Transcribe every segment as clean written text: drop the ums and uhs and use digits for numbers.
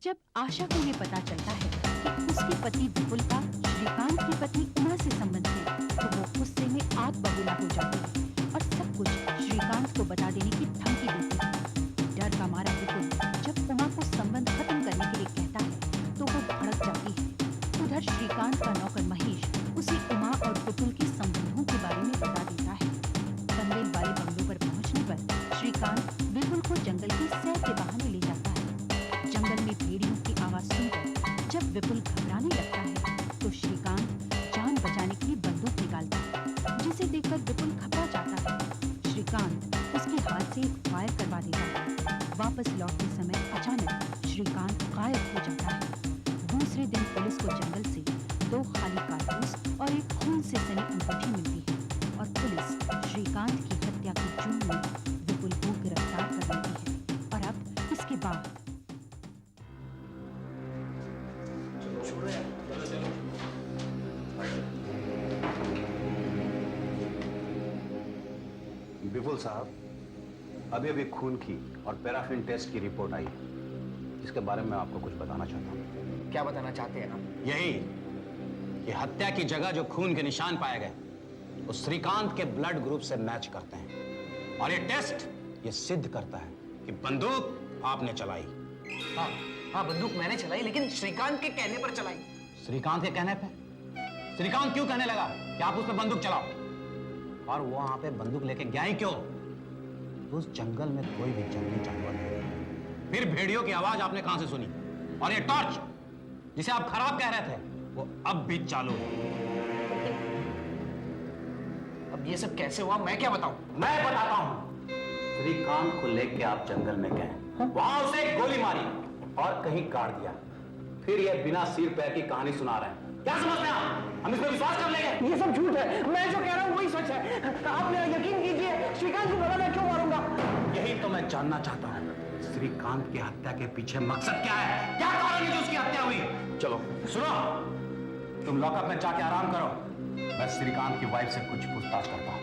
जब आशा को ये पता चलता है कि उसके पति विपुल का श्रीकांत की पत्नी उमा से संबंध है, तो वो गुस्से में आग बबूला हो जाती है और सब कुछ श्रीकांत को बता देने की धमकी देती है। डर का मारा विपुल जब उमा को संबंध खत्म करने के लिए कहता है तो वो भड़क जाती है। उधर श्रीकांत का नौकर महेश उसे उमा और पुतुल के संबंधों के बारे में बता देता है। पनवेल वाले बंगलों पर पहुंचने पर श्रीकांत विपुल को जंगल की सैर के बहाने ले जाता है। जंगल में भेड़ियों की आवाज सुनकर जब विपुल घबराने लगता है तो श्रीकांत जान बचाने के लिए बंदूक निकालता है, जिसे देखकर विपुल घबरा जाता है। श्रीकांत उसके हाथ से एक फायर करवा देता है। वापस लौटते समय अचानक श्रीकांत गायब हो जाता है। दूसरे दिन पुलिस को जंगल से 2 खाली कारतूस और एक खून से सनी अंगूठी मिलती है और पुलिस श्रीकांत की हत्या के जुर्म में विपुल को गिरफ्तार कर लेती है। और अब इसके बाद विपुल साहब, अभी अभी खून की और पैराफिन टेस्ट की रिपोर्ट आई है, जिसके बारे में आपको कुछ बताना चाहता हूँ। क्या बताना चाहते हैं आप? यही कि हत्या की जगह जो खून के निशान पाए गए वो श्रीकांत के ब्लड ग्रुप से मैच करते हैं और ये टेस्ट ये सिद्ध करता है कि बंदूक आपने चलाई। हाँ हाँ, बंदूक मैंने चलाई, लेकिन श्रीकांत के कहने पर चलाई। श्रीकांत के कहने पे? श्रीकांत क्यों कहने लगा कि आप उस पर बंदूक चलाओ? और वो वहां पे बंदूक लेके गया ही क्यों? उस जंगल में कोई भी जंगली जानवर नहीं। फिर भेड़ियों की आवाज आपने कहां से सुनी? और ये टॉर्च जिसे आप खराब कह रहे थे वो अब भी चालू है। अब ये सब कैसे हुआ, मैं क्या बताऊं? मैं बताता हूं। श्रीकांत को लेके आप जंगल में गए, वहां उसे एक गोली मारी और कहीं काट दिया, फिर ये बिना सिर पैर की कहानी सुना रहे हैं। क्या समझते हैं आप? हम इस पर विश्वास कर लेंगे? ये सब झूठ है, मैं जो कह रहा हूँ वही सच है। आप मेरा यकीन कीजिए, श्रीकांत को भला मैं क्यों मारूंगा? यही तो मैं जानना चाहता हूँ। श्रीकांत की हत्या के पीछे मकसद क्या है? क्या कारण है जो उसकी हत्या हुई? चलो सुनो, तुम लॉकअप में जाके आराम करो, मैं श्रीकांत की वाइफ से कुछ पूछताछ करता हूँ।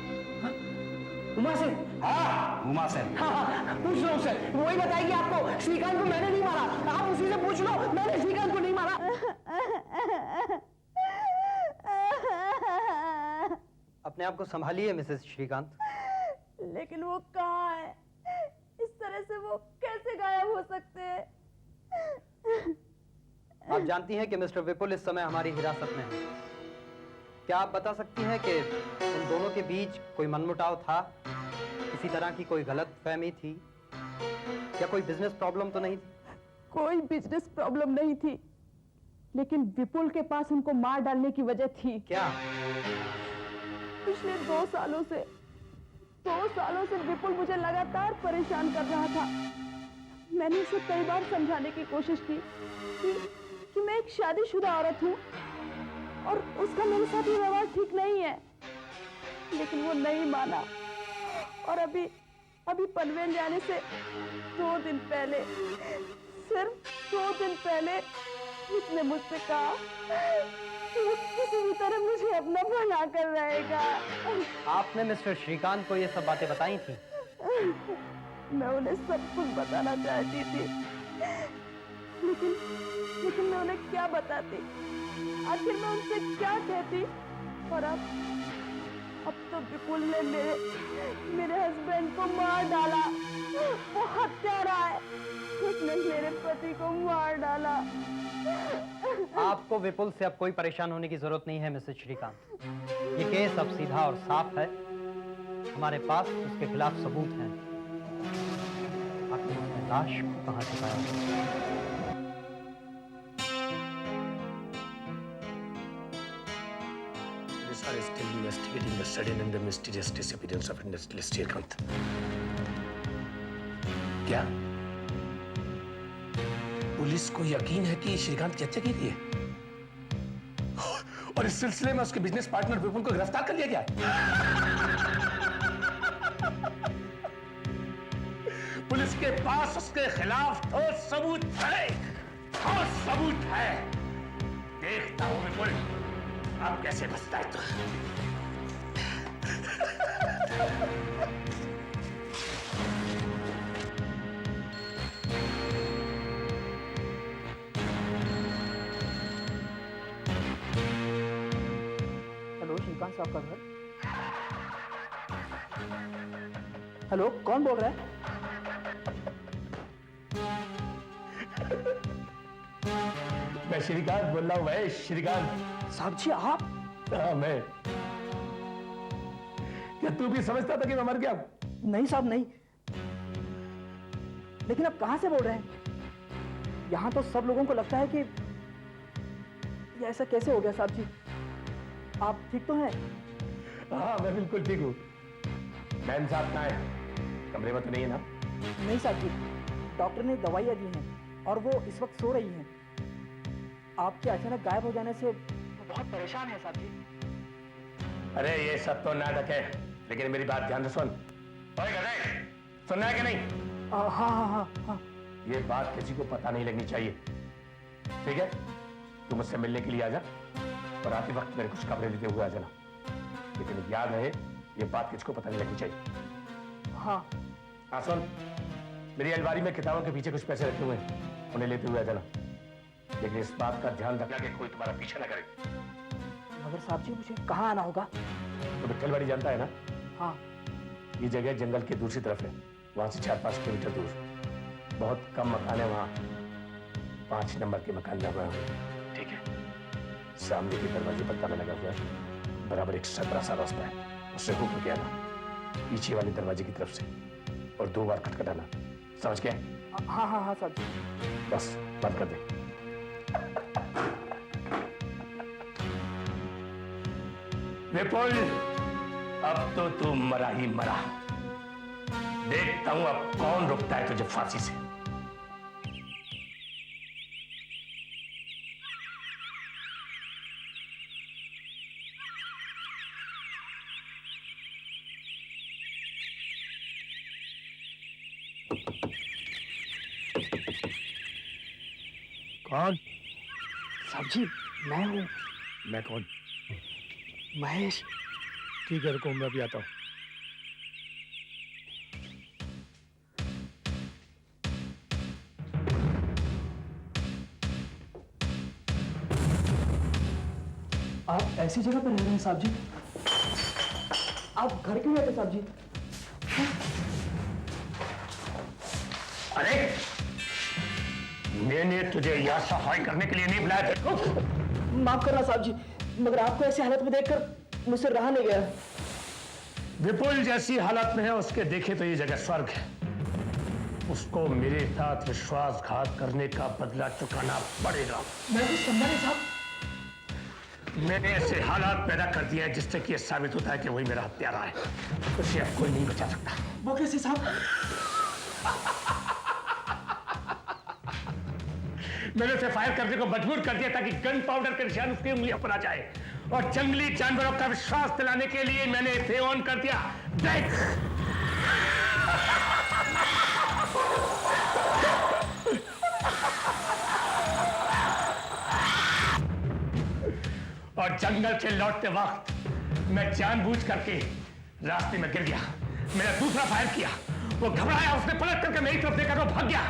उमा से? हाँ, उमा से। हाँ, पूछ लो उससे, वही बताएगी आपको। श्रीकांत को मैंने नहीं मारा, आप उसी से पूछ लो, मैंने श्रीकांत को नहीं मारा। अपने आप को संभालिए मिसेस श्रीकांत। लेकिन वो कहाँ है? इस तरह से वो कैसे गायब हो सकते हैं? आप जानती हैं कि मिस्टर विपुल इस समय हमारी हिरासत में है। क्या आप बता सकती हैं कि उन दोनों के बीच कोई मनमुटाव था? किसी तरह की कोई गलतफहमी थी या कोई बिजनेस प्रॉब्लम तो नहीं थी? कोई बिजनेस प्रॉब्लम नहीं थी, लेकिन विपुल के पास उनको मार डालने की वजह थी। क्या? पिछले 2 सालों से विपुल मुझे लगातार परेशान कर रहा था। मैंने उसे कई बार समझाने की कोशिश की कि मैं एक शादीशुदा औरत हूँ और उसका मेरे साथ ये व्यवहार ठीक नहीं है, लेकिन वो नहीं माना। और अभी पनवेल जाने से 2 दिन पहले, सिर्फ 2 दिन पहले उसने मुझसे कहा कि वो किसी भी तरह मुझे अपना बना कर रहेगा। आपने मिस्टर श्रीकांत को ये सब बातें बताई थी? मैं उन्हें सब कुछ बताना चाहती थी, लेकिन मैं उन्हें क्या बताती? आखिर मैं उनसे क्या कहती? और अब तो विपुल ने मेरे हस्बैंड को मार डाला। वो हत्यारा है, उसने मेरे पति को मार डाला। आपको विपुल से अब कोई परेशान होने की जरूरत नहीं है मिसेस श्रीकांत। ये केस अब सीधा और साफ है, हमारे पास उसके खिलाफ सबूत हैं। आखिर उसने लाश को कहां छुपाया? Are still investigating the sudden and the mysterious disappearance of Srikanth. क्या पुलिस को यकीन है कि श्रीकांत की हत्या की गई है और इस सिलसिले में उसके बिजनेस पार्टनर विपुल को गिरफ्तार कर लिया गया है? पुलिस के पास उसके खिलाफ ठोस सबूत है, ठोस सबूत है। देखता हूं विपुल अब कैसे बचता है तू। श्रीकांत साहब का घर। हेलो, कौन बोल रहा है? मैं श्रीकांत बोल रहा हूँ भाई, श्रीकांत। साहब जी आप? हाँ मैं। क्या तू भी समझता था कि मैं मर गया? नहीं साहब नहीं, लेकिन आप कहां से बोल रहे हैं? यहां तो सब लोगों को लगता है कि ये ऐसा कैसे हो गया। साहब जी आप ठीक तो हैं? हाँ मैं बिल्कुल ठीक हूँ। मैम साहब कहाँ है? कमरे में तो नहीं है ना? नहीं साहब जी, डॉक्टर ने दवाइयाँ दी हैं और वो इस वक्त सो रही हैं। आपके अचानक गायब हो जाने से वो बहुत परेशान है साहब जी। अरे ये सब तो नाटक है, लेकिन मेरी बात ध्यान से सुन। ओए गधे, सुनना है कि नहीं? हाँ हाँ हाँ हाँ। ये बात किसी को पता नहीं लगनी चाहिए, ठीक है? तू मुझसे मिलने के लिए आ जा और आते वक्त मेरे कुछ कपड़े लेते हुए आ जाना, लेकिन याद रहे ये बात किसको पता नहीं लगनी चाहिए। हाँ हाँ सुन, मेरी अलमारी में किताबों के पीछे कुछ पैसे रखे हुए हैं, उन्हें लेते हुए आ जाना, लेकिन इस बात का ध्यान रखना कि कोई तुम्हारा पीछे ना करे। मगर साहब जी मुझे कहाँ आना होगा? तो विट्ठलवाड़ी जानता है ना? हाँ। ये जगह जंगल के दूसरी तरफ है, वहां से 4-5 किलोमीटर दूर। बहुत कम मकान है वहां, 5 नंबर के मकान में हुआ है, ठीक है? सामने के दरवाजे पर ताला लगा हुआ है, बराबर एक बड़ा सा रास्ता है, उससे होकर के आना पीछे वाले दरवाजे की तरफ से और 2 बार खटखटाना, समझ गया? हाँ हाँ हाँ साहब जी। बस बंद कर दे। विपुल, अब तो तू मरा ही मरा। देखता हूं अब कौन रुकता है तुझे फांसी से। कौन? साहब जी मैं हूँ। मैं कौन? महेश। ठीक है रुको, मैं भी आता हूं। आप ऐसी जगह पर रह रहे हैं साहब जी? आप घर क्यों रहते साहब जी? अरे मैंने तुझे यहां सफाई करने के लिए नहीं बुलाया था। माफ करना साहब जी, मगर आपको ऐसी हालत में देखकर मुझसे रहा नहीं गया। विपुल जैसी हालत में है, उसके देखे तो ये जगह स्वर्ग है। उसको मेरे साथ विश्वासघात करने का बदला चुकाना पड़ेगा। मैं कुछ समझा नहीं साहब। मैंने ऐसे हालात पैदा कर दिए हैं जिससे कि यह साबित होता है कि वही मेरा हत्यारा है। उसे अब कोई नहीं बचा सकता। वो कैसे साहब? मैंने उसे फायर करने को मजबूर कर दिया ताकि गन पाउडर के निशान उसकी उंगलियों पर आ जाए, और जंगली जानवरों का विश्वास दिलाने के लिए मैंने इसे ऑन कर दिया। देख और जंगल से लौटते वक्त मैं जानबूझ करके रास्ते में गिर गया। मैंने दूसरा फायर किया, वो घबराया, उसने पलट करके मेरी तरफ देखा तो भाग गया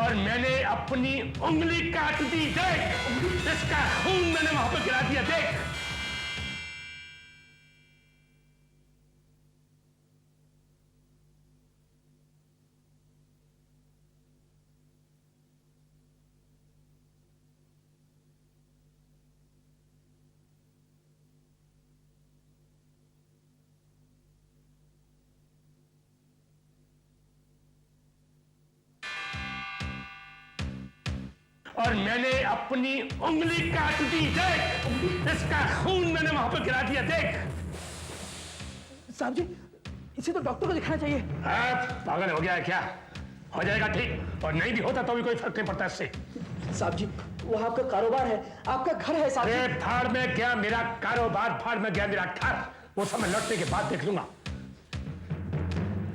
और मैंने अपनी उंगली काट दी। देख इसका खून मैंने वहां पर गिरा दिया। देख और मैंने अपनी उंगली काट दी। देख इसका खून मैंने वहां पर गिरा दिया। देख साहब जी इसे तो डॉक्टर को दिखाना चाहिए। पागल हो गया है क्या? हो जाएगा ठीक, और नहीं भी होता तो भी कोई फर्क नहीं पड़ता इससे। साहब जी वो आपका कारोबार है, आपका घर है साहब जी। फाड़ में गया मेरा कारोबार, फाड़ में गया मेरा घर, वो सब मैं लौटने के बाद देख लूंगा।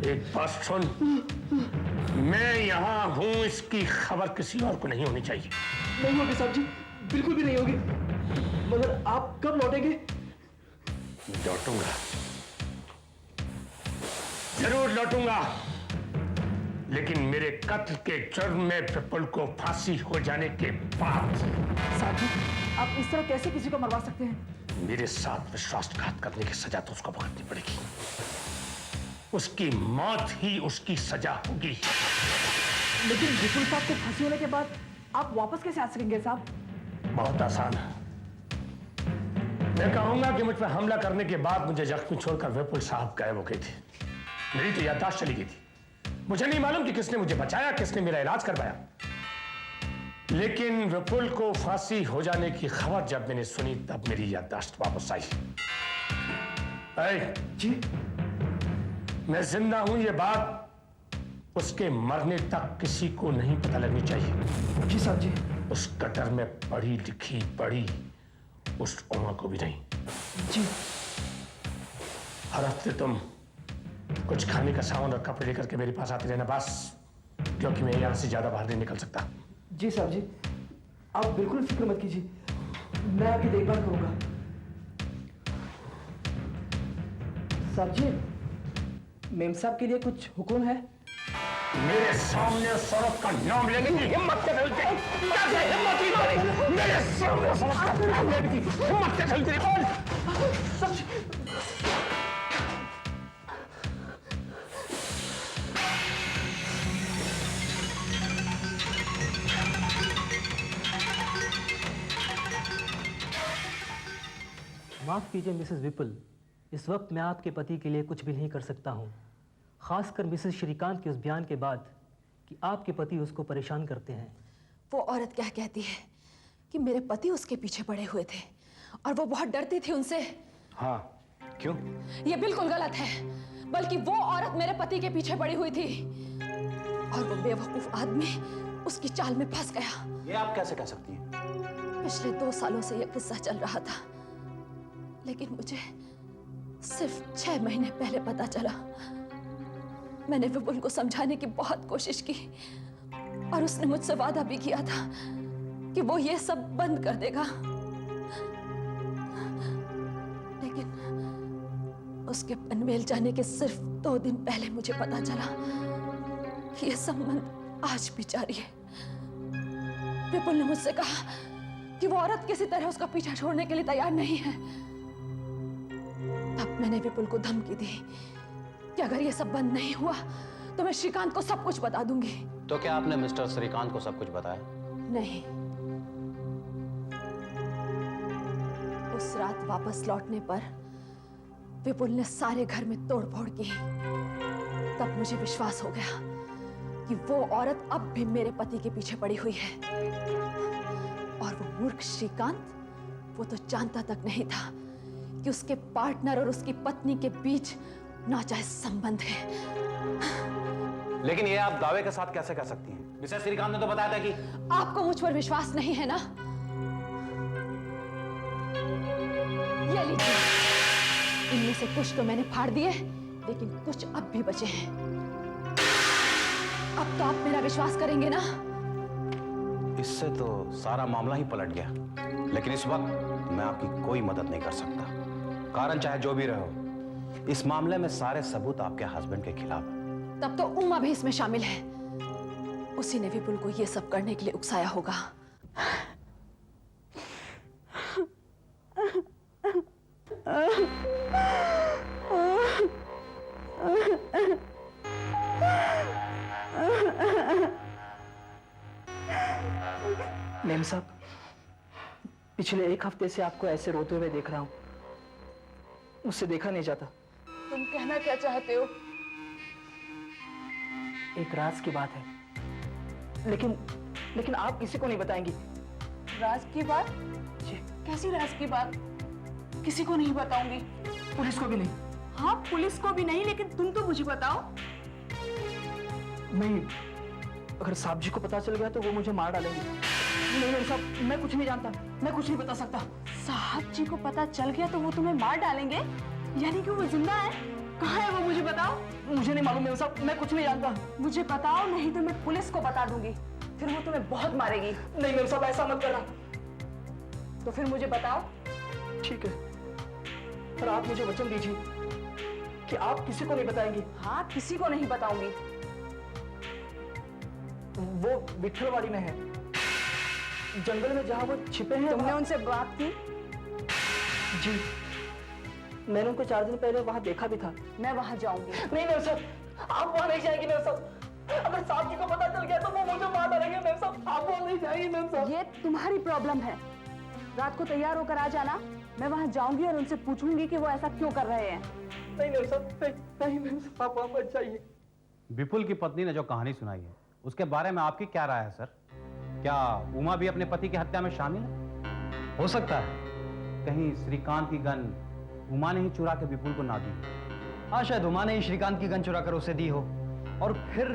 एक बात सुन, मैं यहां हूं, इसकी खबर किसी और को नहीं होनी चाहिए। नहीं होगी साहब जी, बिल्कुल भी नहीं होगी। मगर आप कब लौटेंगे? लौटूंगा, जरूर लौटूंगा। लेकिन मेरे कत्ल के जुर्म में विपुल को फांसी हो जाने के बाद साहब जी, आप इस तरह कैसे किसी को मरवा सकते हैं? मेरे साथ विश्वासघात करने की सजा तो उसको भुगतनी पड़ेगी। उसकी मौत ही उसकी सजा होगी। लेकिन विपुल साहब को फांसी होने के बाद आप वापस कैसे आ सकेंगे साहब? बहुत आसान है। मैं कहूंगा कि मुझ पर हमला करने के बाद मुझे जख्मी छोड़कर विपुल साहब गायब हो गए थे। मेरी तो याददाश्त चली गई थी। मुझे नहीं मालूम कि किसने मुझे बचाया, किसने मेरा इलाज करवाया। लेकिन विपुल को फांसी हो जाने की खबर जब मैंने सुनी तब मेरी याददाश्त वापस आई। जी, मैं जिंदा हूं ये बात उसके मरने तक किसी को नहीं पता लगनी चाहिए। जी साहब जी। उस कटर में पढ़ी लिखी बड़ी उस उमा को भी नहीं। जी। हर हफ्ते तुम कुछ खाने का सामान और कपड़े लेकर के मेरे पास आते रहना बस, क्योंकि मैं यहां से ज्यादा बाहर नहीं निकल सकता। जी साहब जी, आप बिल्कुल फिक्र मत कीजिए, मैं आपकी देखभाल करूंगा। साहब जी, मेम साहब के लिए कुछ हुक्म है? मेरे सामने सड़क का नाम लेने की हिम्मत कैसे चलती? कैसे हिम्मत ही नहीं? मेरे सामने सड़क का नाम लेने की हिम्मत कैसे चलती? बोल। माफ़ कीजिए मिसेस विपुल, इस वक्त मैं आपके पति के लिए कुछ भी नहीं कर सकता हूँ, खासकर मिसेस श्रीकांत के उस बयान के बाद कि आपके पति उसको परेशान करते हैं। वो औरत क्या कहती है कि मेरे पति उसके पीछे पड़े हुए थे और वो बहुत डरती थी उनसे। हाँ, क्यों? ये बिल्कुल गलत है, बल्कि वो औरत मेरे पति के पीछे पड़ी हुई थी और वो बेवकूफ आदमी उसकी चाल में फंस गया। ये आप कैसे कह सकती हैं? पिछले 2 सालों से यह किस्सा चल रहा था, लेकिन मुझे सिर्फ 6 महीने पहले पता चला। मैंने विपुल को समझाने की बहुत कोशिश की और उसने मुझसे वादा भी किया था कि वो ये सब बंद कर देगा, लेकिन उसके पनवेल जाने के सिर्फ 2 दिन पहले मुझे पता चला कि ये संबंध आज भी जारी है। विपुल ने मुझसे कहा कि वो औरत किसी तरह उसका पीछा छोड़ने के लिए तैयार नहीं है। तब मैंने विपुल को धमकी दी कि अगर ये सब बंद नहीं हुआ तो मैं श्रीकांत को सब कुछ बता दूंगी। तो क्या आपने मिस्टर श्रीकांत को सब कुछ बताया? नहीं। उस रात वापस लौटने पर विपुल ने सारे घर में तोड़फोड़ की। तब मुझे विश्वास हो गया कि वो औरत अब भी मेरे पति के पीछे पड़ी हुई है। और वो मूर्ख श्रीकांत, वो तो जानता तक नहीं था कि उसके पार्टनर और उसकी पत्नी के बीच नाजायज संबंध है। लेकिन ये आप दावे के साथ कैसे कह सकती हैं? मिसेस श्रीकांत ने तो बताया था कि आपको मुझ पर विश्वास नहीं है ना? ये लीजिए, इनमें से कुछ तो मैंने फाड़ दिए, लेकिन कुछ अब भी बचे हैं। अब तो आप मेरा विश्वास करेंगे ना? इससे तो सारा मामला ही पलट गया। लेकिन इस वक्त मैं आपकी कोई मदद नहीं कर सकता। कारण चाहे जो भी रहो, इस मामले में सारे सबूत आपके हस्बैंड के खिलाफ हैं। तब तो उमा भी इसमें शामिल है। उसी ने विपुल को ये सब करने के लिए उकसाया होगा। मेम साहब, पिछले 1 हफ्ते से आपको ऐसे रोते हुए देख रहा हूं, मुझसे देखा नहीं जाता। तुम कहना क्या चाहते हो? एक राज की बात है, लेकिन आप किसी को नहीं बताएंगी। राज की बात? जी, कैसी राज की बात? किसी को नहीं बताऊंगी। पुलिस को भी नहीं। हाँ, पुलिस को भी नहीं, लेकिन तुम तो मुझे बताओ। नहीं, अगर साहब जी को पता चल गया तो वो मुझे मार डालेंगे। नहीं मेम साहब, मैं कुछ नहीं जानता, मैं कुछ नहीं बता सकता। साहब जी को पता चल गया तो वो तुम्हें मार डालेंगे? यानी कि वो जिंदा है? कहाँ है वो, मुझे बताओ। मुझे नहीं मालूम मेम साहब, मैं कुछ नहीं जानता। मुझे बताओ, नहीं तो मैं पुलिस को बता दूंगी, फिर वो तुम्हें बहुत मारेगी। नहीं मेम साहब, ऐसा मत करना। तो फिर मुझे बताओ। ठीक है, पर आप मुझे वचन दीजिए कि आप किसी को नहीं बताएंगी। हाँ, किसी को नहीं बताऊंगी। वो विठलवाड़ी में है, जंगल में जहाँ वो छिपे हैं। तुमने उनसे बात की? जी, मैंने उनको 4 दिन पहले वहाँ देखा भी था। मैं वहाँ जाऊंगी। नहीं मेम साहब, आप वहाँ नहीं जाएंगे मेम साहब। अगर साहब जी को पता चल गया तो वो मुझे मार डालेंगे मेम साहब। आप वहाँ नहीं जाएंगे मेम साहब। ये तुम्हारी प्रॉब्लम है। रात को तैयार होकर आ जाना, मैं वहाँ जाऊंगी और उनसे पूछूंगी कि वो ऐसा क्यों कर रहे हैं। नहीं मेम साहब, नहीं मेम साहब, आप वहाँ मत जाइए। विपुल की पत्नी ने जो कहानी सुनाई है उसके बारे में आपकी क्या राय है सर? क्या उमा भी अपने पति की हत्या में शामिल है? हो सकता है। कहीं श्रीकांत की गन उमा ने ही चुरा के विपुल को ना दी? हाँ, शायद उमा ने ही श्रीकांत की गन चुरा कर उसे दी हो और फिर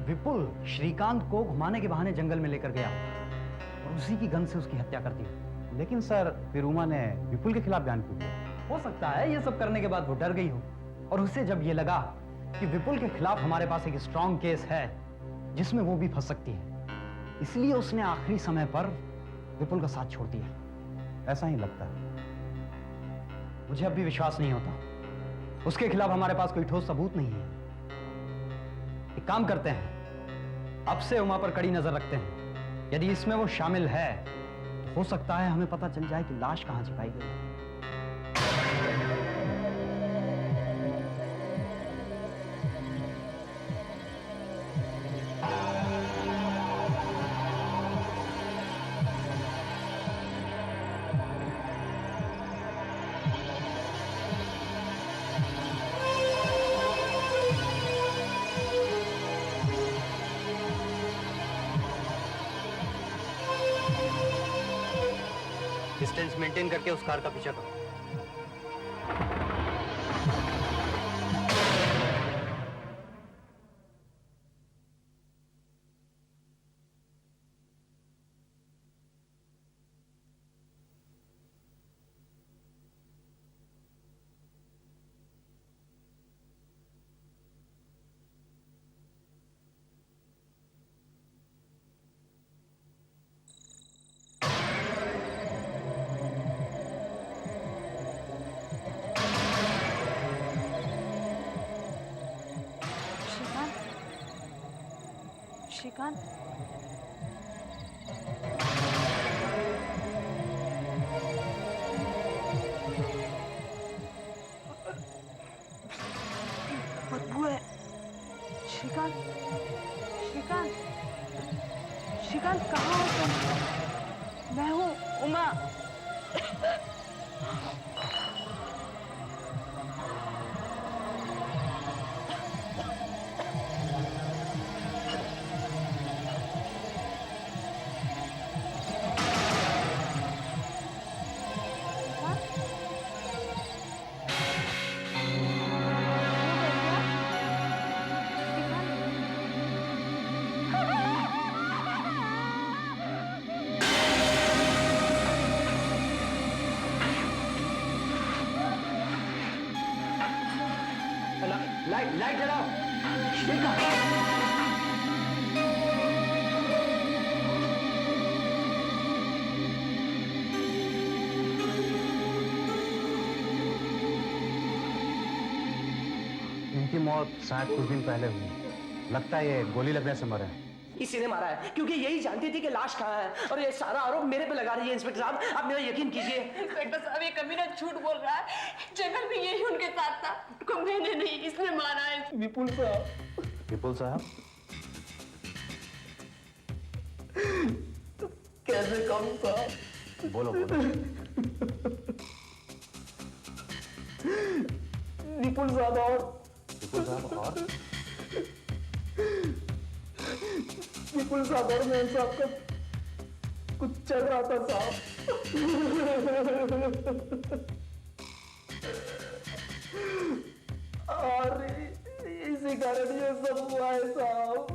विपुल श्रीकांत को घुमाने के बहाने जंगल में लेकर गया और उसी की गन से उसकी हत्या कर दी। लेकिन सर फिर उमा ने विपुल के खिलाफ बयान क्यों दिया? हो सकता है ये सब करने के बाद वो डर गई हो और उसे जब ये लगा कि विपुल के खिलाफ हमारे पास एक स्ट्रॉन्ग केस है जिसमें वो भी फंस सकती है, इसलिए उसने आखिरी समय पर विपुल का साथ छोड़ दिया। ऐसा ही लगता है। मुझे अब भी विश्वास नहीं होता। उसके खिलाफ हमारे पास कोई ठोस सबूत नहीं है। एक काम करते हैं, अब से उमा पर कड़ी नजर रखते हैं। यदि इसमें वो शामिल है तो हो सकता है हमें पता चल जाए कि लाश कहां छिपाई गई है। डिस्टेंस मेंटेन करके उस कार का पीछा करो। श्रीकांत, बदबू है। श्रीकांत, श्रीकांत, श्रीकांत कहाँ हो तुम? मैं हूँ उमा। लाइट जलाओ। इनकी मौत शायद कुछ दिन पहले हुई। लगता है ये गोली लगने से मरे हैं। इसी ने मारा है, क्योंकि यही जानती थी कि लाश कहाँ है और ये सारा आरोप मेरे पे लगा रही है। इंस्पेक्टर साहब, आप मेरा यकीन कीजिए। इंस्पेक्टर साहब, ये कमीना झूठ बोल रहा है। जंगल में यही उनके साथ था। उनको मैंने नहीं, इसने मारा है। विपुल साहब। विपुल साहब? कैसे कहूँ साहब? बोलो बोलो। विपुल साहब और विपुल साहब और विपुल साहब और मैं साहब का कुछ चल रहा था साहब। और इसी कारण ये सब हुआ है साहब।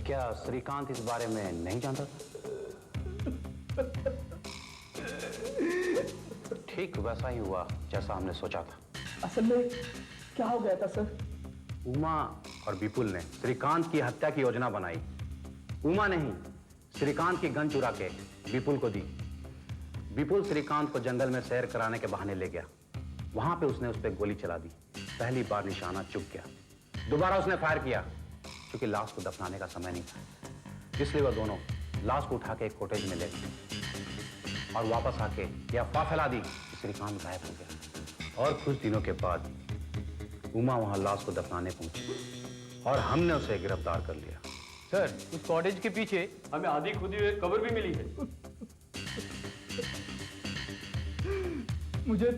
क्या श्रीकांत इस बारे में नहीं जानता था? ठीक वैसा ही हुआ जैसा हमने सोचा था। असल में क्या हो गया था सर? उमा और विपुल ने श्रीकांत की हत्या की योजना बनाई। उमा ने ही श्रीकांत की गन चुरा के विपुल को दी। विपुल श्रीकांत को जंगल में सैर कराने के बहाने ले गया। वहां पे उसने उस पर गोली चला दी। पहली बार निशाना चूक गया। दोबारा उसने फायर किया क्योंकि लाश को दफनाने का समय नहीं था। इसलिए वह दोनों लाश को उठा के एक कॉटेज में ले गए और वापस आके यह अफवाह फैला दी कि श्रीकांत गायब हो गया। और कुछ दिनों के बाद उमा वहां लाश को दफनाने पहुंची और हमने उसे गिरफ्तार कर लिया। सर, उस कॉटेज के पीछे हमें आधी खुदी हुई कब्र भी मिली है। मुझे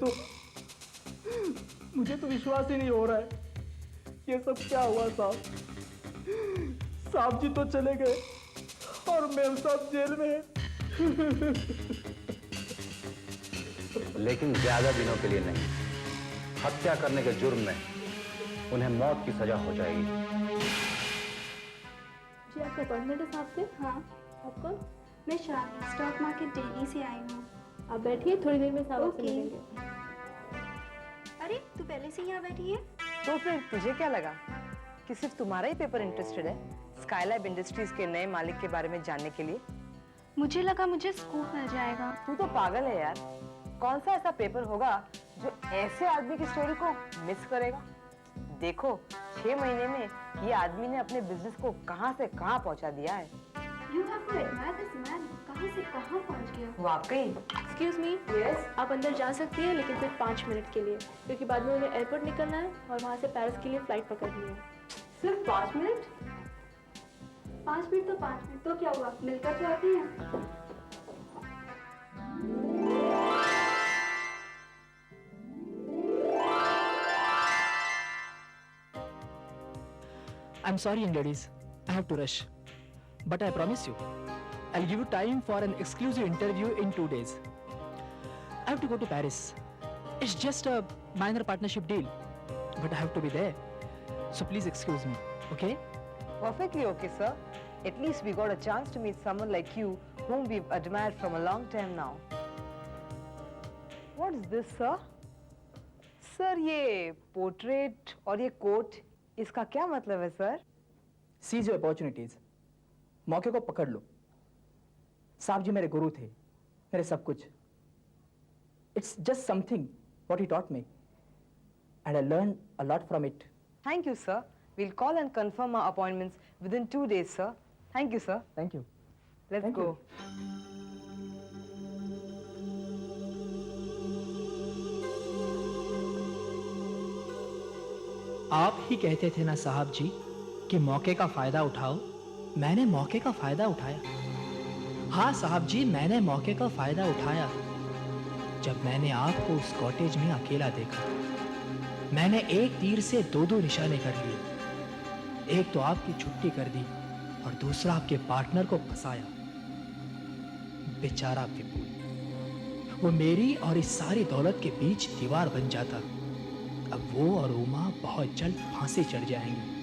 तो विश्वास ही नहीं हो रहा है। ये सब क्या हुआ साहब? साहब जी तो चले गए और मेम साहब जेल में है। लेकिन ज्यादा दिनों के लिए नहीं। हत्या करने के जुर्म में उन्हें मौत की सजा हो जाएगी। जी आपका अपॉइंटमेंट है साहब से? हाँ। आप कौन? मैं शादी स्टॉक मार्केट दिल्ली से आई हूँ। आप बैठिए, थोड़ी देर में साहब से मिलेंगे। अरे तू पहले से यहाँ बैठी है? तो फिर तुझे क्या लगा कि सिर्फ तुम्हारा ही पेपर इंटरेस्टेड है स्काईलैब इंडस्ट्रीज के नए मालिक के बारे में जानने के लिए? मुझे लगा मुझे स्कूप मिल जाएगा। तू तो पागल है यार। कौन सा ऐसा पेपर होगा जो ऐसे आदमी की स्टोरी को मिस करेगा? देखो 6 महीने में ये आदमी ने अपने बिजनेस को कहां से कहां पहुंचा दिया है। You have to admire this man. कहां से कहां पहुंच गया। वाकई। एक्सक्यूज मी, यस आप अंदर जा सकती हैं, लेकिन सिर्फ 5 मिनट के लिए, क्योंकि बाद में उन्हें एयरपोर्ट निकलना है और वहाँ से पेरिस के लिए फ्लाइट पकड़नी है। सिर्फ 5 मिनट? 5 मिनट तो 5 मिनट, तो क्या हुआ, मिलकर तो आती हैं। I'm sorry, young ladies. I have to rush. But I promise you, I'll give you time for an exclusive interview in 2 days. I have to go to Paris. It's just a minor partnership deal, but I have to be there. So please excuse me, okay? Perfectly okay, sir. At least we got a chance to meet someone like you, whom we've admired from a long time now. What's this, sir? Sir, ये portrait और ये coat, इसका क्या मतलब है, sir? Seize your opportunities. मौके को पकड़ लो। साहब जी मेरे गुरु थे, मेरे सब कुछ। It's just something what he taught me, and I learned a lot from it. Thank you, sir. We'll call and confirm our appointments within 2 days, sir. Thank you, sir. Thank you. Let's Thank go. you. आप ही कहते थे ना साहब जी कि मौके का फायदा उठाओ। मैंने मौके का फायदा उठाया। हाँ साहब जी, मैंने मौके का फायदा उठाया। जब मैंने आपको उस कॉटेज में अकेला देखा, मैंने एक तीर से 2-2 निशाने कर लिए। एक तो आपकी छुट्टी कर दी और दूसरा आपके पार्टनर को फंसाया। बेचारा विपुल, वो मेरी और इस सारी दौलत के बीच दीवार बन जाता। अब वो और उमा बहुत जल्द फांसी चढ़ जाएंगी।